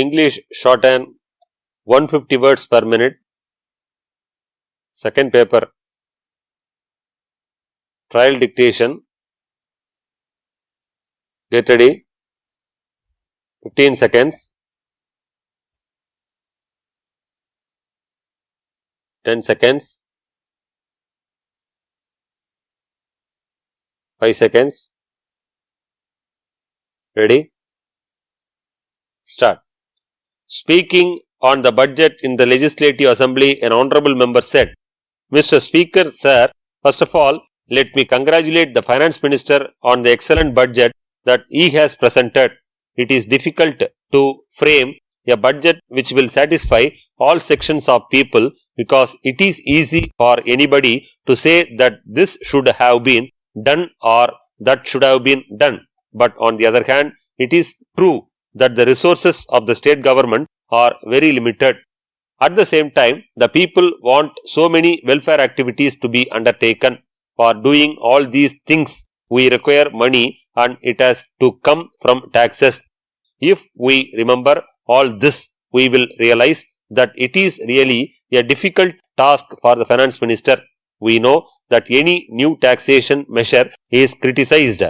English Shorthand 150 words per minute. Second paper, Trial Dictation. Get ready. 15 seconds. 10 seconds. 5 seconds. Ready? Start. Speaking on the budget in the Legislative Assembly, an honourable member said, Mr. Speaker, sir, first of all, let me congratulate the Finance Minister on the excellent budget that he has presented. It is difficult to frame a budget which will satisfy all sections of people because it is easy for anybody to say that this should have been done or that should have been done. But on the other hand, it is true that the resources of the state government are very limited. At the same time, the people want so many welfare activities to be undertaken. For doing all these things, we require money and it has to come from taxes. If we remember all this, we will realize that it is really a difficult task for the Finance Minister. We know that any new taxation measure is criticized.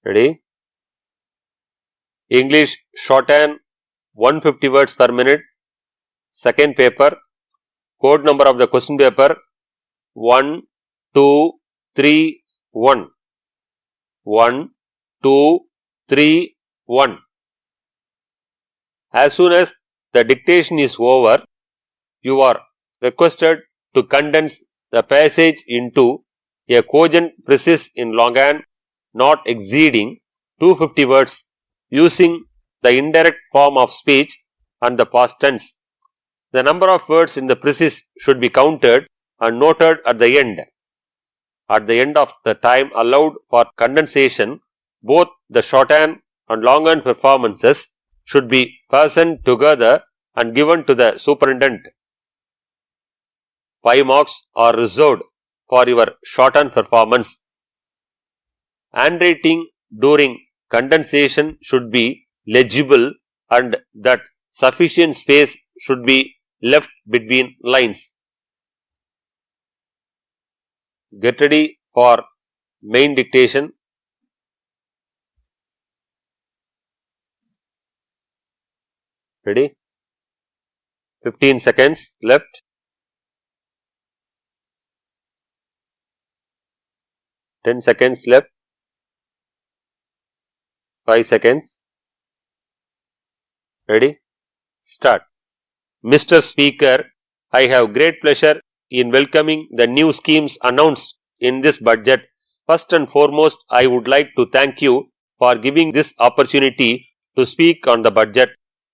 Ready? English Shorthand 150 words per minute. Second paper, code number of the question paper 1231. 1231. As soon as the dictation is over, you are requested to condense the passage into a cogent precise in longhand not exceeding 250 words using the indirect form of speech and the past tense. The number of words in the precise should be counted and noted at the end. At the end of the time allowed for condensation, both the shorthand and longhand performances should be fastened together and given to the superintendent. 5 marks are reserved for your shorthand performance. Handwriting during condensation should be legible and that sufficient space should be left between lines. Get ready for main dictation. Ready? 15 seconds left. 10 seconds left. 5 seconds. Ready? Start. Mr. Speaker, I have great pleasure in welcoming the new schemes announced in this budget. First and foremost, I would like to thank you for giving this opportunity to speak on the budget.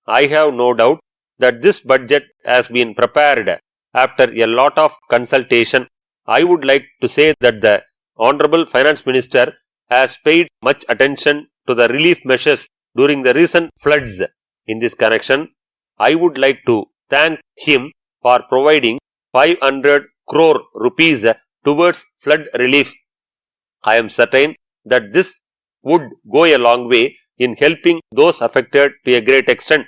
I have no doubt that this budget has been prepared after a lot of consultation. I would like to say that the Honorable Finance Minister has paid much attention to the relief measures during the recent floods. In this connection, I would like to thank him for providing 500 crore rupees towards flood relief. I am certain that this would go a long way in helping those affected to a great extent.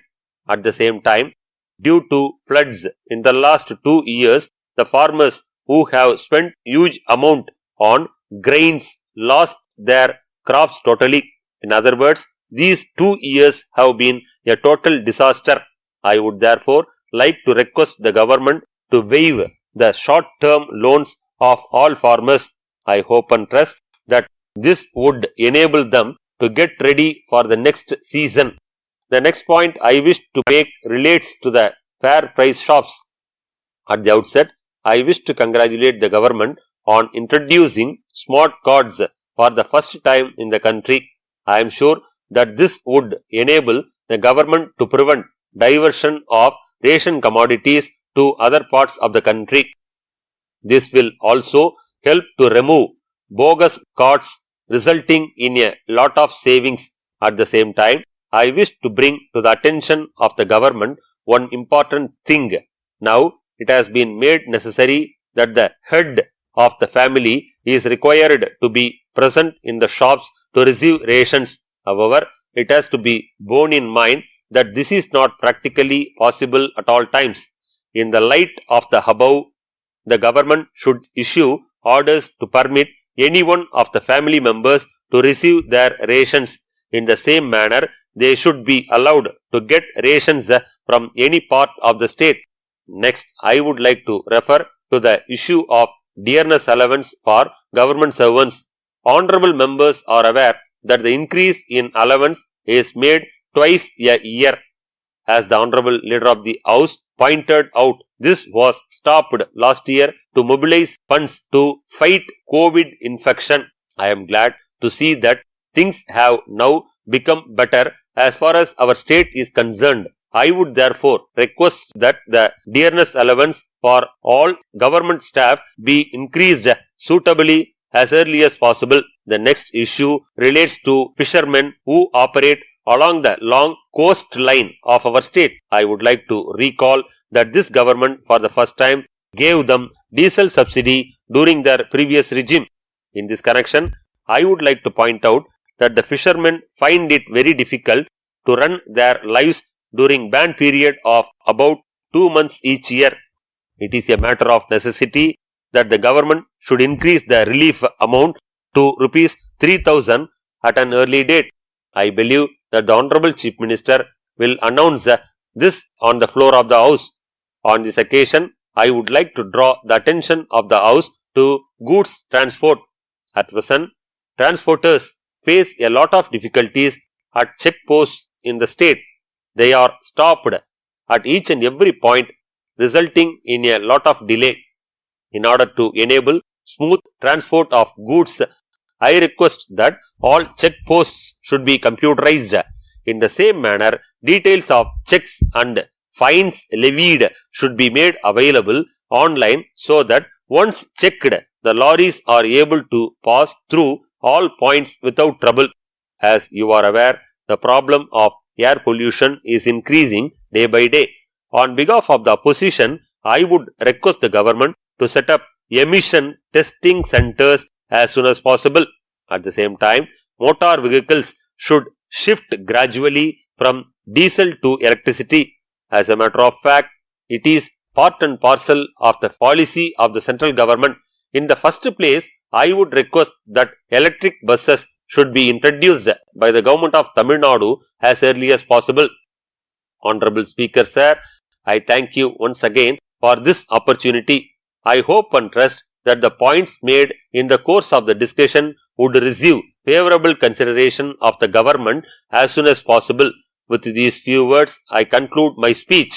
At the same time, due to floods in the last 2 years, the farmers who have spent huge amount on grains lost their crops totally. In other words, these 2 years have been a total disaster. I would therefore like to request the government to waive the short-term loans of all farmers. I hope and trust that this would enable them to get ready for the next season. The next point I wish to make relates to the fair price shops. At the outset, I wish to congratulate the government on introducing smart cards for the first time in the country. I am sure that this would enable the government to prevent diversion of ration commodities to other parts of the country. This will also help to remove bogus cards resulting in a lot of savings. At the same time, I wish to bring to the attention of the government one important thing. Now, it has been made necessary that the head of the family is required to be present in the shops to receive rations. However, it has to be borne in mind that this is not practically possible at all times. In the light of the above, the government should issue orders to permit any one of the family members to receive their rations. In the same manner, they should be allowed to get rations from any part of the state. Next, I would like to refer to the issue of dearness allowance for government servants. Honorable members are aware that the increase in allowance is made twice a year. As the Honorable Leader of the House pointed out, this was stopped last year to mobilize funds to fight COVID infection. I am glad to see that things have now become better as far as our state is concerned. I would therefore request that the dearness allowance for all government staff be increased suitably as early as possible. The next issue relates to fishermen who operate along the long coastline of our state. I would like to recall that this government for the first time gave them diesel subsidy during their previous regime. In this connection, I would like to point out that the fishermen find it very difficult to run their lives during ban period of about 2 months each year. It is a matter of necessity that the government should increase the relief amount to rupees 3,000 at an early date. I believe that the Honorable Chief Minister will announce this on the floor of the House. On this occasion, I would like to draw the attention of the House to goods transport. At present, transporters face a lot of difficulties at checkposts in the state. They are stopped at each and every point, resulting in a lot of delay. In order to enable smooth transport of goods, I request that all checkposts should be computerized. In the same manner, details of checks and fines levied should be made available online so that once checked, the lorries are able to pass through all points without trouble. As you are aware, the problem of air pollution is increasing day by day. On behalf of the opposition, I would request the government to set up emission testing centers as soon as possible. At the same time, motor vehicles should shift gradually from diesel to electricity. As a matter of fact, it is part and parcel of the policy of the central government. In the first place, I would request that electric buses should be introduced by the government of Tamil Nadu as early as possible. Honorable Speaker Sir, I thank you once again for this opportunity. I hope and trust that the points made in the course of the discussion would receive favorable consideration of the government as soon as possible. With these few words, I conclude my speech.